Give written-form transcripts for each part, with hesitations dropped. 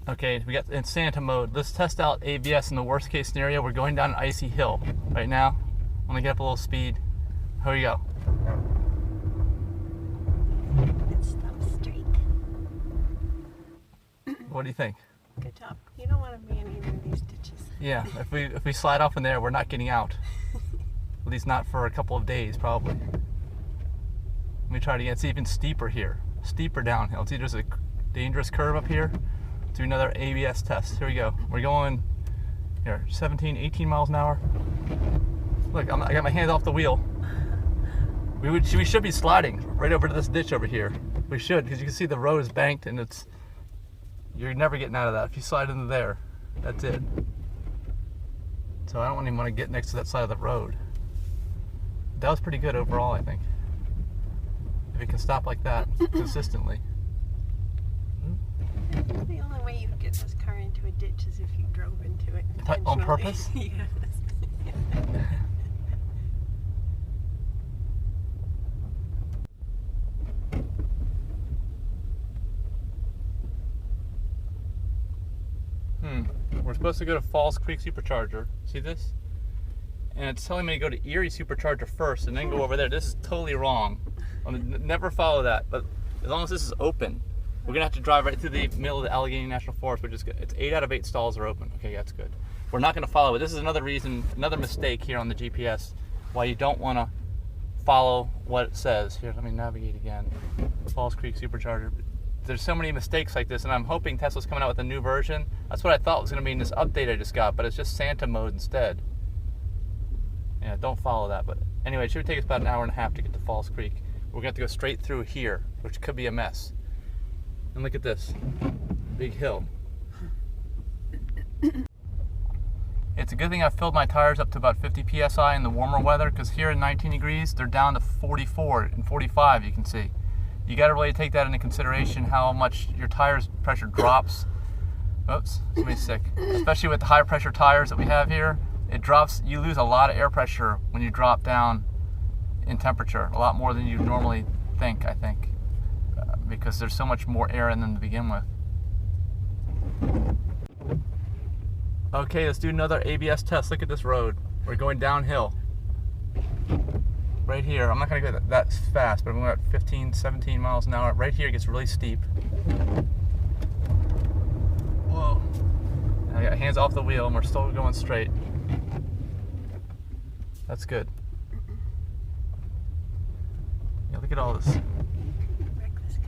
Okay, we got in Santa mode. Let's test out ABS in the worst case scenario. We're going down an icy hill right now. I'm gonna get up a little speed. Here we go. Stop streak. What do you think? Good job. You don't want to be in either of these ditches. Yeah, if we slide off in there, we're not getting out. At least not for a couple of days, probably. Let me try it again. It's even steeper here. Steeper downhill. See, there's a dangerous curve up here. Do another ABS test. Here we go. We're going here, 17, 18 miles an hour. Look, I got my hands off the wheel. We should be sliding right over to this ditch over here. We should, because you can see the road is banked and you're never getting out of that. If you slide into there, that's it. So I don't even want to get next to that side of the road. That was pretty good overall, I think. If it can stop like that consistently. The only way you'd get this car into a ditch is if you drove into it intentionally. On purpose? Yes. We're supposed to go to Falls Creek Supercharger. See this? And it's telling me to go to Erie Supercharger first and then go over there. This is totally wrong. Never follow that. But as long as this is open, we're gonna have to drive right through the middle of the Allegheny National Forest, which is good. It's 8 out of 8 stalls are open. Okay, that's good. We're not gonna follow it. This is another reason, another mistake here on the GPS, why you don't wanna follow what it says. Here, let me navigate again. Falls Creek Supercharger. There's so many mistakes like this, and I'm hoping Tesla's coming out with a new version. That's what I thought was gonna be in this update I just got, but it's just Santa mode instead. Yeah, don't follow that. But anyway, it should take us about an hour and a half to get to Falls Creek. We're gonna have to go straight through here, which could be a mess. And look at this, big hill. It's a good thing I filled my tires up to about 50 PSI in the warmer weather, because here in 19 degrees, they're down to 44 and 45, you can see. You gotta really take that into consideration, how much your tires pressure drops. Oops, somebody's sick. Especially with the high pressure tires that we have here, it drops, you lose a lot of air pressure when you drop down in temperature, a lot more than you normally think, I think. Because there's so much more air in them to begin with. Okay, let's do another ABS test. Look at this road. We're going downhill. Right here, I'm not gonna go that fast, but I'm going at 15, 17 miles an hour. Right here it gets really steep. Whoa. I got hands off the wheel and we're still going straight. That's good. Yeah, look at all this.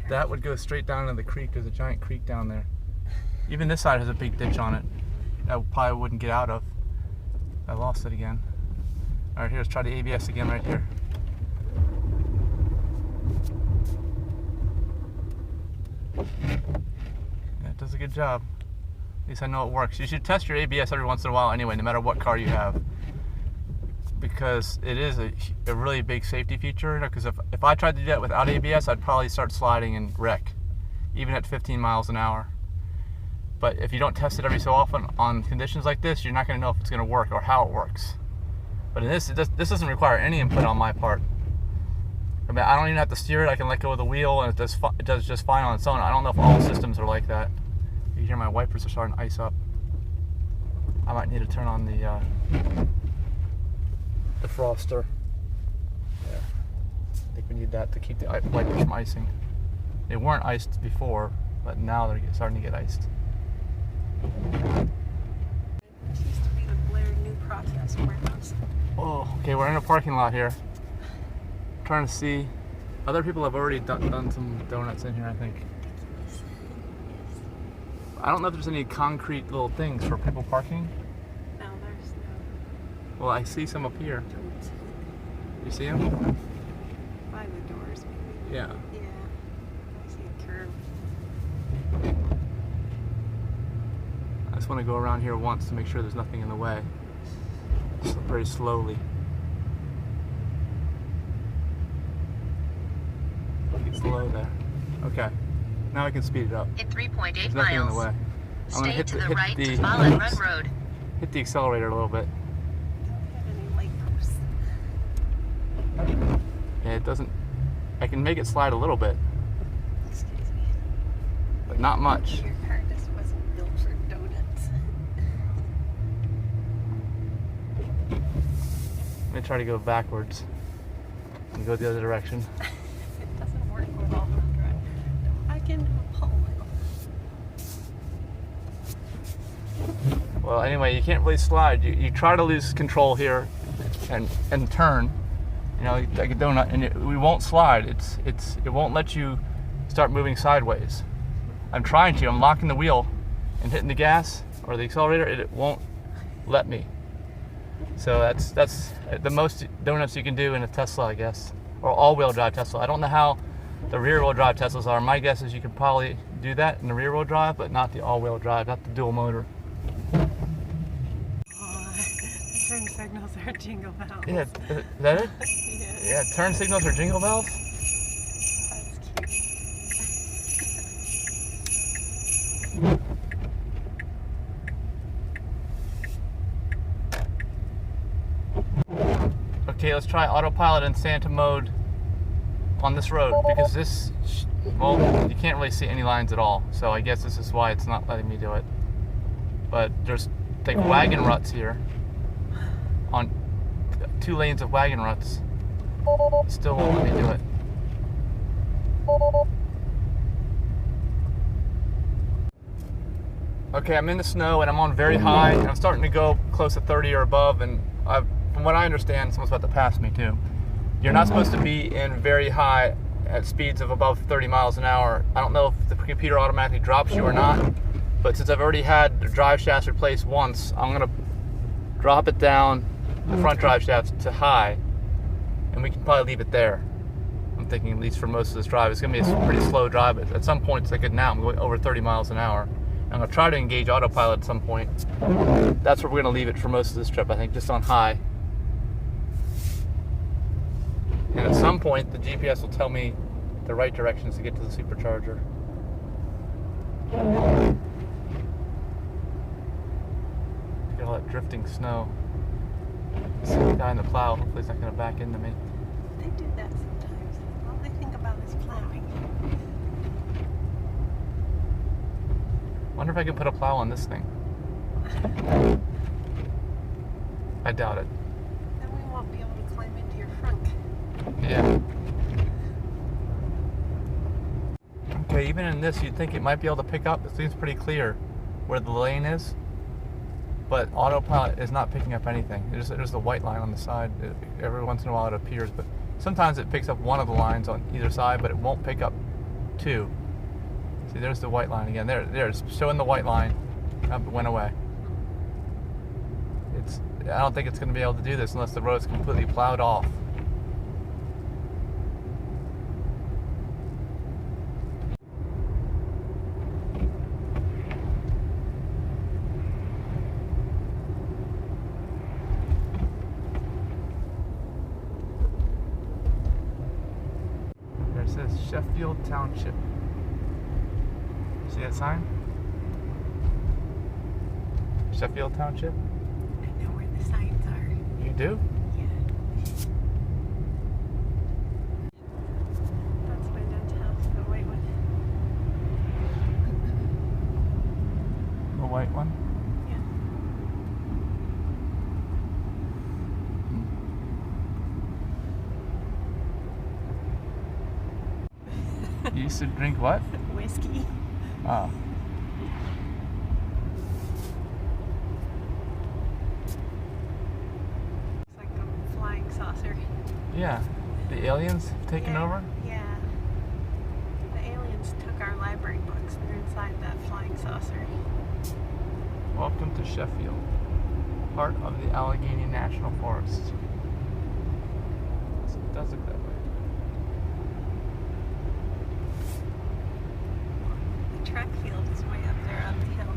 That would go straight down into the creek. There's a giant creek down there. Even this side has a big ditch on it. I probably wouldn't get out of. I lost it again. All right, here, let's try the ABS again right here. Yeah, it does a good job. At least I know it works. You should test your ABS every once in a while anyway, no matter what car you have. Because it is a really big safety feature. Because if I tried to do that without ABS, I'd probably start sliding and wreck, even at 15 miles an hour. But if you don't test it every so often on conditions like this, you're not going to know if it's going to work or how it works. But in this doesn't require any input on my part. I mean, I don't even have to steer it. I can let go of the wheel, and it does just fine on its own. I don't know if all systems are like that. You hear my wipers are starting to ice up. I might need to turn on the defroster. Yeah, I think we need that to keep the wipers from icing. They weren't iced before, but now they're starting to get iced. It used to be the Blair New Process warehouse. Oh, okay, we're in a parking lot here. Trying to see. Other people have already done some donuts in here, I think. I don't know if there's any concrete little things for people parking. No, there's no. Well, I see some up here. Totes. You see them? By the doors, maybe. Yeah. Yeah. I see a curve. I just want to go around here once to make sure there's nothing in the way. Just very slowly. Take it slow there. Okay. Now I can speed it up. In 3.8 There's nothing in the way. I'm gonna Stay to the right to follow Run Road. Hit the accelerator a little bit. Don't have any light posts. Yeah, it doesn't. I can make it slide a little bit, Excuse me. but not much. Your car just wasn't built me try to go backwards and go the other direction. It doesn't work with all-wheel drive. Back into a pole. Well, anyway, you can't really slide. You try to lose control here and turn, you know, like a donut, and we won't slide. It won't let you start moving sideways. I'm trying to. I'm locking the wheel and hitting the gas or the accelerator. It won't let me. So that's the most donuts you can do in a Tesla, I guess, or all-wheel drive Tesla. I don't know how the rear-wheel drive Teslas are. My guess is you could probably do that in the rear-wheel drive, but not the all-wheel drive, not the dual motor. The turn signals are jingle bells. Yeah, is that it? Yeah. Yeah, turn signals are jingle bells. That's cute. Okay, let's try autopilot and Santa mode on this road, because this, well, you can't really see any lines at all. So I guess this is why it's not letting me do it. But there's like wagon ruts here on 2 lanes of wagon ruts. Still won't let me do it. Okay, I'm in the snow and I'm on very high, and I'm starting to go close to 30 or above, and from what I understand, someone's about to pass me too. You're not supposed to be in very high at speeds of above 30 miles an hour. I don't know if the computer automatically drops you or not, but since I've already had the drive shafts replaced once, I'm gonna drop it down, the front drive shafts, to high, and we can probably leave it there. I'm thinking, at least for most of this drive. It's gonna be a pretty slow drive, but at some point, it's like now, I'm going over 30 miles an hour. I'm gonna try to engage autopilot at some point. That's where we're gonna leave it for most of this trip, I think, just on high. And at some point, the GPS will tell me the right directions to get to the supercharger. Look at all that drifting snow. See the guy in the plow. Hopefully he's not gonna back into me. They do that sometimes. All they think about is plowing. Wonder if I can put a plow on this thing. I doubt it. Then we won't be able to climb into your front. Yeah. Okay, even in this, you'd think it might be able to pick up. It seems pretty clear where the lane is, but autopilot is not picking up anything. There's the white line on the side. Every once in a while it appears, but sometimes it picks up one of the lines on either side, but it won't pick up 2. See, there's the white line again. There's showing the white line. It went away. I don't think it's going to be able to do this unless the road's completely plowed off. There it says Sheffield Township. See that sign? Sheffield Township? I know where the signs are. You do? Yeah. That's my dad's house, the white one. The white one? Yeah. You used to drink what? Whiskey. Oh. It's like a flying saucer. Yeah. The aliens have taken over? Yeah. The aliens took our library books. They're inside that flying saucer. Welcome to Sheffield, part of the Allegheny National Forest. So it does look that way. The track field is way up there on the hill.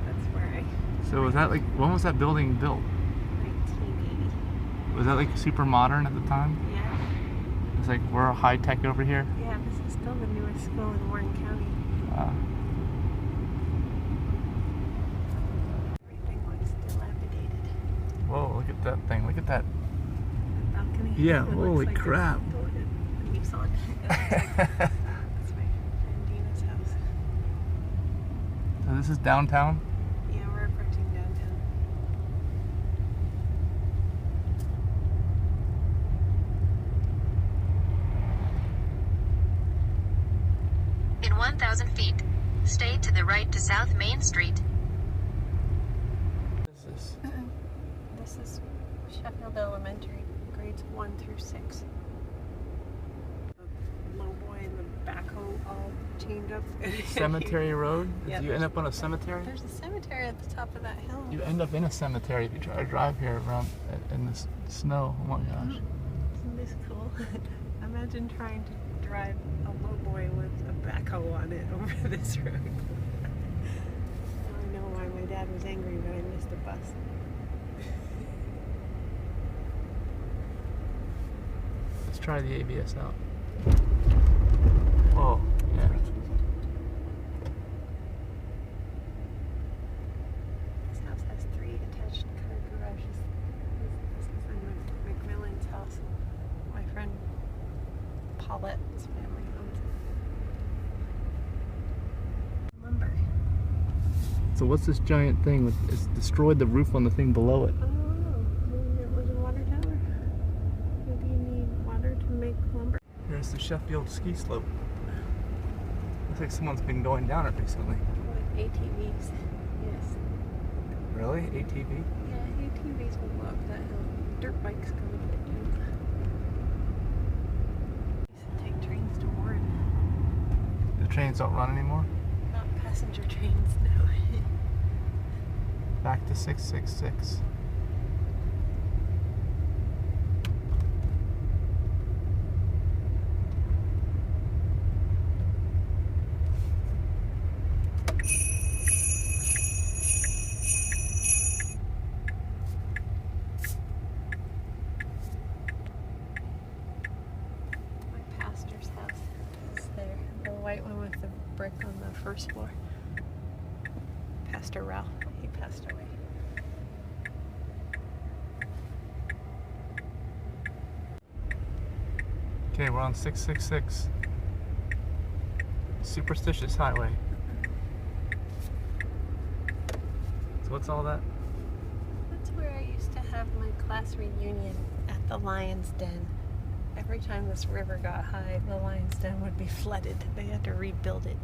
That's where I... So was that like, when was that building built? 1980. Was that like super modern at the time? Yeah. It's like, we're high tech over here? Yeah, this is still the newest school in Warren County. Everything looks dilapidated. Whoa, look at that thing. Look at that. The balcony. Yeah, it looks holy like crap. There's leaves on it. That's my friend Dina's house. So this is downtown? Yeah, we're approaching downtown. to the right to South Main Street. What is this? This is Sheffield Elementary, grades 1 through 6. The low boy and the backhoe all chained up. Cemetery Road? Yeah, Do you end up on a cemetery? There's a cemetery at the top of that hill. You end up in a cemetery if you try to drive here around in the snow. Oh my gosh. Isn't this cool? Imagine trying to drive a low boy with a backhoe on it over this road. Now I know why my dad was angry when I missed the bus. Let's try the ABS out. Oh, yeah. This house has 3 attached car garages. This is in McMillan's house. My friend Paulette's family owns it. Lumber. So what's this giant thing? It's destroyed the roof on the thing below it. I don't know. Maybe it was a water tower. Maybe you need water to make lumber. Here's the Sheffield ski slope. Looks like someone's been going down it recently. With ATVs. Yes. Really? ATV? Yeah, ATVs will go up that hill. Dirt bikes go up it too. Used to take trains to Warren. The trains don't run anymore? Not passenger trains, no. Back to 666. My pastor's house is there. The white one with the brick on the first floor. Pastor Ralph. He passed away. Okay, we're on 666. Superstitious Highway. So what's all that? That's where I used to have my class reunion at the Lion's Den. Every time this river got high, the Lion's Den would be flooded. They had to rebuild it.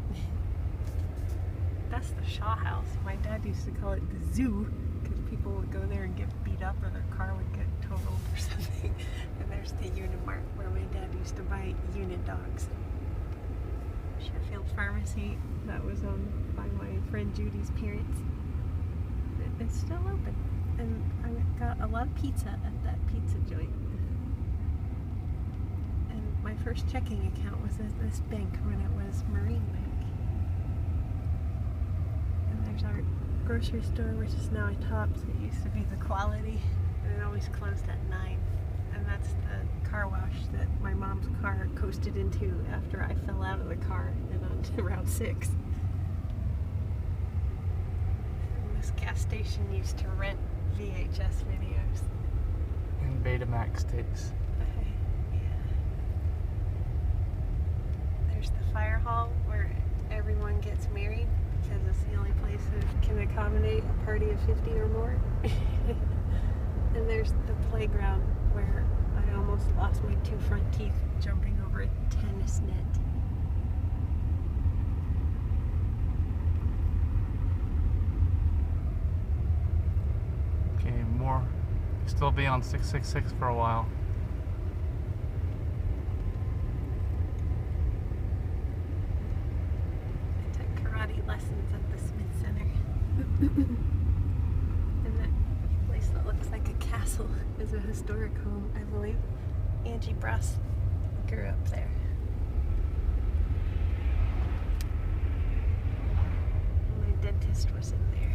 That's the Shaw House. My dad used to call it the zoo because people would go there and get beat up or their car would get totaled or something. And there's the Unimart where my dad used to buy unit dogs. Sheffield Pharmacy, that was owned by my friend Judy's parents. It's still open. And I got a lot of pizza at that pizza joint. And my first checking account was at this bank when it was Marine Bank. Our grocery store, which is now at Tops. It used to be the Quality, and it always closed at 9. And that's the car wash that my mom's car coasted into after I fell out of the car and onto Route 6. And this gas station used to rent VHS videos. And Betamax tapes. Yeah. There's the fire hall where everyone gets married. Because it's the only place that can accommodate a party of 50 or more. And there's the playground where I almost lost my 2 front teeth jumping over a tennis net. Okay, more. Still be on 666 for a while. Lessons at the Smith Center. And that place that looks like a castle is a historic home, I believe. Angie Brass grew up there. My dentist was in there.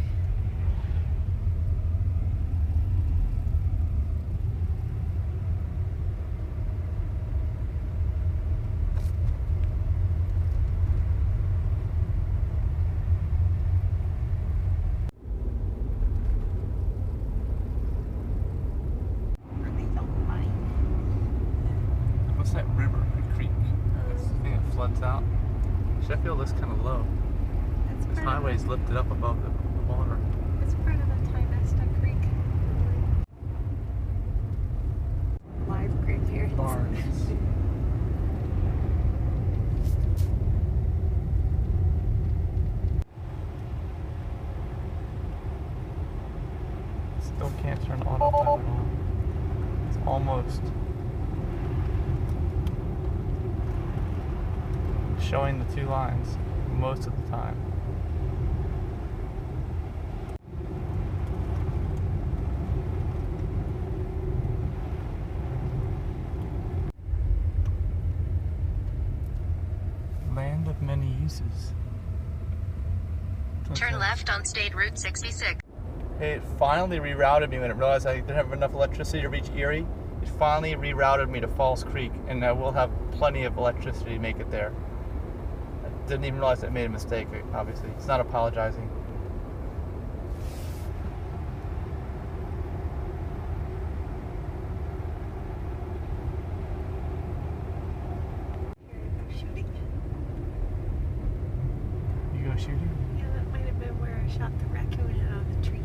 That river, a creek, this thing that floods out. Sheffield is kind of low. This highway's lifted up above the water. It's part of the Tynesta Creek. Live grandparents. Barns. Still can't turn autopilot on. It's almost showing the 2 lines most of the time. Land of many uses. Turn left on State Route 66. Hey, it finally rerouted me when it realized I didn't have enough electricity to reach Erie. It finally rerouted me to Falls Creek, and I will have plenty of electricity to make it there. I didn't even realize I made a mistake, obviously. It's not apologizing. Shooting. You go shooting? Yeah, that might have been where I shot the raccoon out of the tree.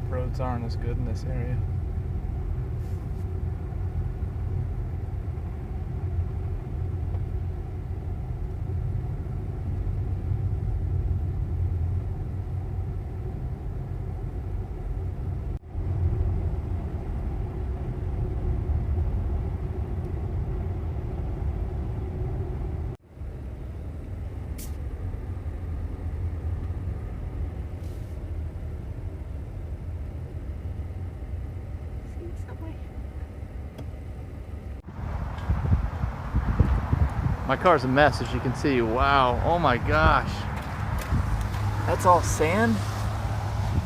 Roads aren't as good in this area. See the subway? My car's a mess, as you can see. Wow. Oh my gosh. That's all sand?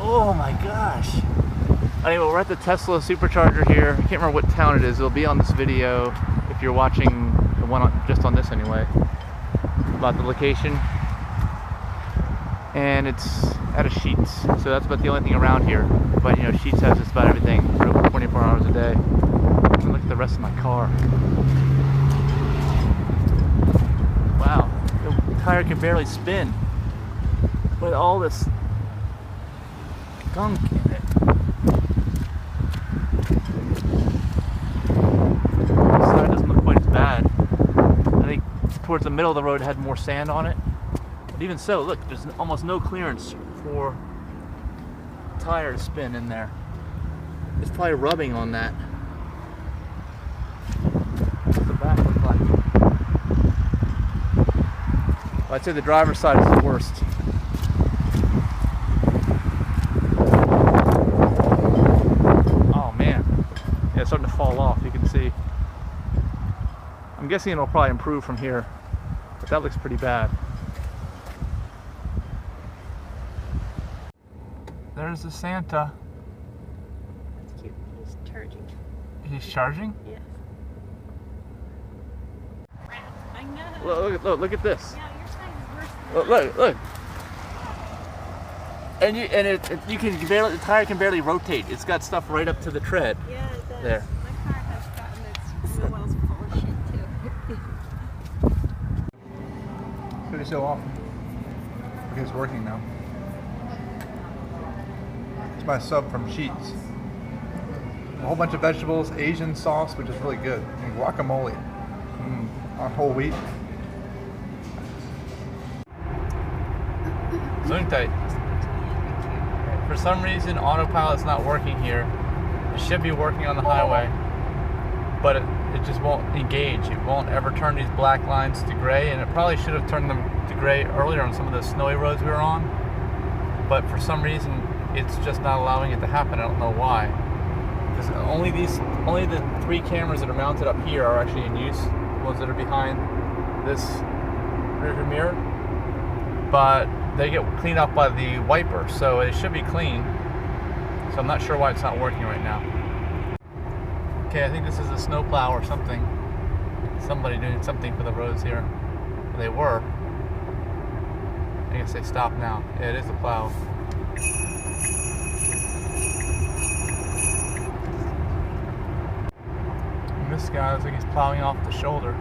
Oh my gosh. Anyway, we're at the Tesla supercharger here. I can't remember what town it is. It'll be on this video if you're watching the one just on this anyway. About the location. And it's out of Sheets. So that's about the only thing around here. But you know, Sheets has just about everything for over 24 hours a day. And look at the rest of my car. Wow, the tire can barely spin with all this gunk in it. This side doesn't look quite as bad. I think towards the middle of the road it had more sand on it. But even so, look, there's almost no clearance for tire to spin in there. It's probably rubbing on that. What's the back look like? I'd say the driver's side is the worst. Oh man, yeah, it's starting to fall off, you can see. I'm guessing it'll probably improve from here, but that looks pretty bad. There's the Santa. That's cute. He's charging. He's charging? Yes. I know. Look at this. Yeah, your side is worse than mine. Look. And you can barely, the tire can barely rotate. It's got stuff right up to the tread. Yeah, it does. There. My car has gotten its wheel wells full of shit too. Pretty so often. Okay, it's working now. It's my sub from Sheets. A whole bunch of vegetables, Asian sauce, which is really good, and guacamole on whole wheat. Zoom tight. For some reason, autopilot's not working here. It should be working on the highway, but it just won't engage. It won't ever turn these black lines to gray, and it probably should have turned them to gray earlier on some of the snowy roads we were on. But for some reason, it's just not allowing it to happen. I don't know why. Because only the 3 cameras that are mounted up here are actually in use. The ones that are behind this rearview mirror. But they get cleaned up by the wiper, so it should be clean. So I'm not sure why it's not working right now. Okay, I think this is a snowplow or something. Somebody doing something for the roads here. They were. I guess they stopped now. Yeah, it is a plow. And this guy looks like he's plowing off the shoulder.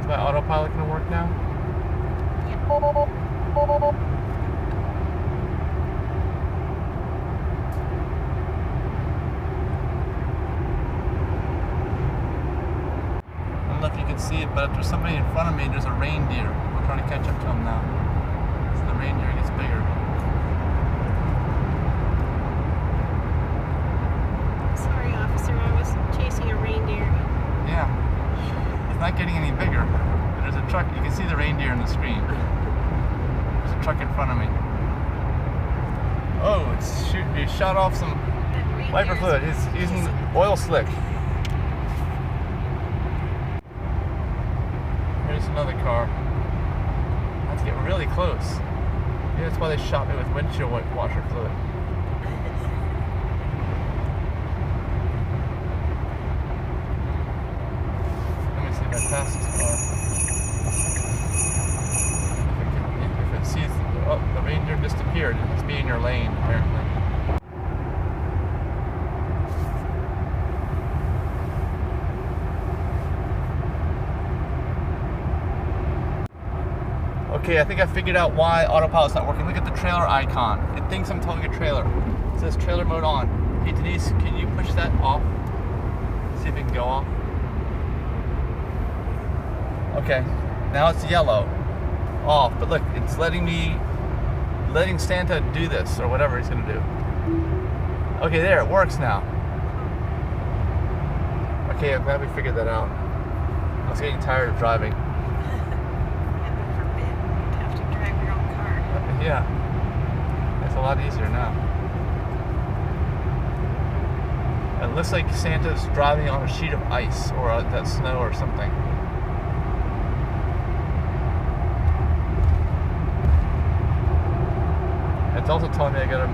my autopilot gonna work now? I don't know if you can see it, but if there's somebody in front of me, there's a reindeer. I'm trying to catch up to him now. So the reindeer gets bigger. Sorry, officer, I was chasing a reindeer. Yeah. It's not getting any bigger. There's a truck. You can see the reindeer on the screen. There's a truck in front of me. Oh, he shot off some wiper fluid. He's using oil slick. Here's another car. I have to get really close. Yeah, that's why they shot me with windshield washer fluid. Let me see if I pass this car. If it sees, oh, the reindeer disappeared. It must be in your lane, apparently. Okay, I think I figured out why autopilot's not working. Look at the trailer icon. It thinks I'm towing a trailer. It says trailer mode on. Hey Denise, can you push that off? See if it can go off. Okay, now it's yellow. Off, but look, it's letting Santa do this, or whatever he's gonna do. Okay, there, it works now. Okay, I'm glad we figured that out. I was getting tired of driving. Yeah, it's a lot easier now. It looks like Santa's driving on a sheet of ice or that snow or something. It's also telling me I gotta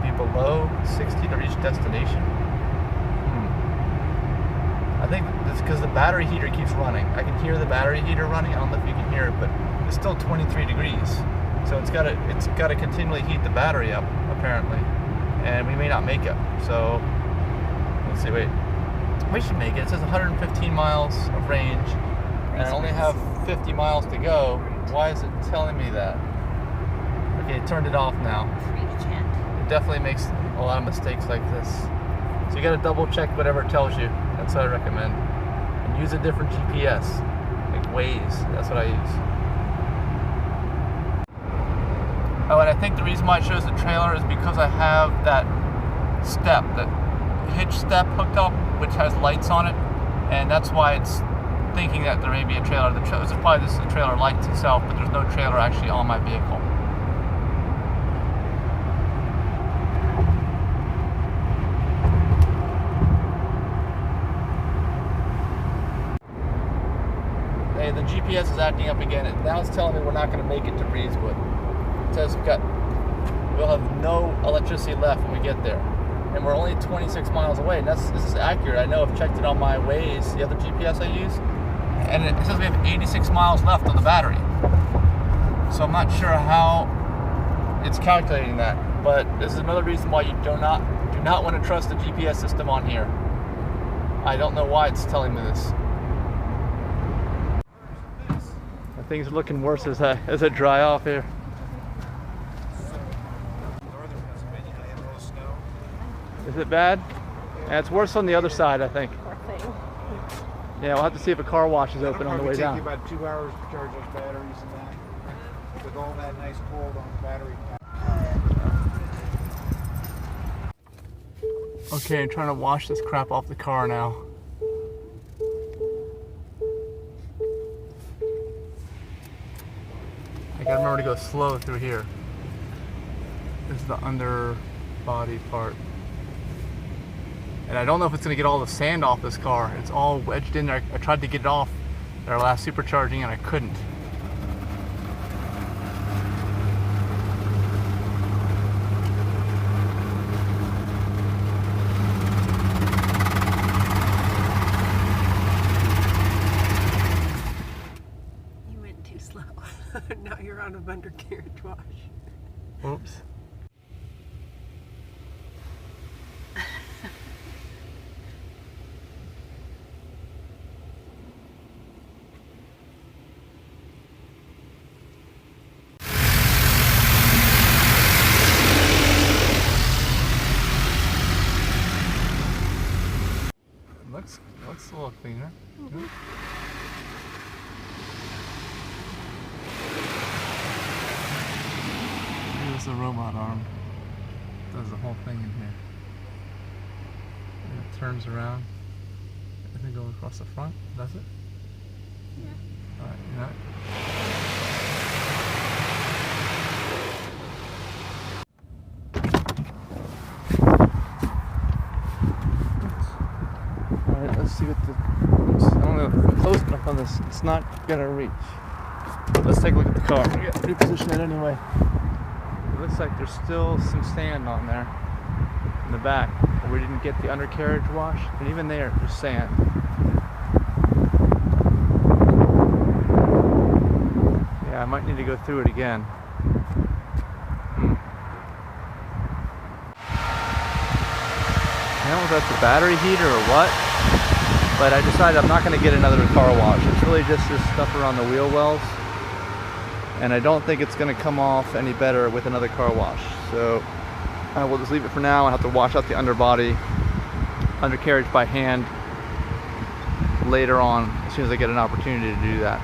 be below 60 to reach destination. I think it's because the battery heater keeps running. I can hear the battery heater running. I don't know if you can hear it, but it's still 23 degrees. So it's got to continually heat the battery up, apparently, and we may not make it. So let's see. Wait, we should make it. It says 115 miles of range, and I only have 50 miles to go. Why is it telling me that? Okay, it turned it off now. It definitely makes a lot of mistakes like this. So you got to double check whatever it tells you. That's what I recommend. And use a different GPS, like Waze. That's what I use. Oh, and I think the reason why it shows the trailer is because I have that step, that hitch step hooked up, which has lights on it, and that's why it's thinking that there may be a trailer. This is probably the trailer lights itself, but there's no trailer actually on my vehicle. Hey, the GPS is acting up again, and now it's telling me we're not going to make it to Breezewood. It says we'll have no electricity left when we get there, and we're only 26 miles away. And this is accurate. I know I've checked it on my Waze, the other GPS I use, and it says we have 86 miles left on the battery. So I'm not sure how it's calculating that, but this is another reason why you do not want to trust the GPS system on here. I don't know why it's telling me this. Things are looking worse as I dry off here. Is it bad? Yeah, it's worse on the other side, I think. Yeah, we'll have to see if a car wash is open on the way down. It'll take you about 2 hours to charge those batteries and that, with all that nice cold on the battery pack. Okay, I'm trying to wash this crap off the car now. I gotta remember to go slow through here. This is the underbody part. And I don't know if it's gonna get all the sand off this car. It's all wedged in there. I tried to get it off at our last supercharging and I couldn't. You went too slow. Now you're on a undercarriage wash. Oops. the robot arm. Does the whole thing in here. And it turns around. I think it goes across the front. Does it? Yeah. Alright, you know it? Alright, let's see what the. Oops, I don't know if I'm close enough on this. It's not gonna reach. Let's take a look at the car. Reposition it anyway. It looks like there's still some sand on there in the back where we didn't get the undercarriage wash, and even there, there's sand. Yeah, I might need to go through it again. I don't know if that's the battery heater or what, but I decided I'm not going to get another car wash. It's really just this stuff around the wheel wells, and I don't think it's going to come off any better with another car wash. So I will just leave it for now. I'll have to wash out the underbody, undercarriage by hand later on, as soon as I get an opportunity to do that.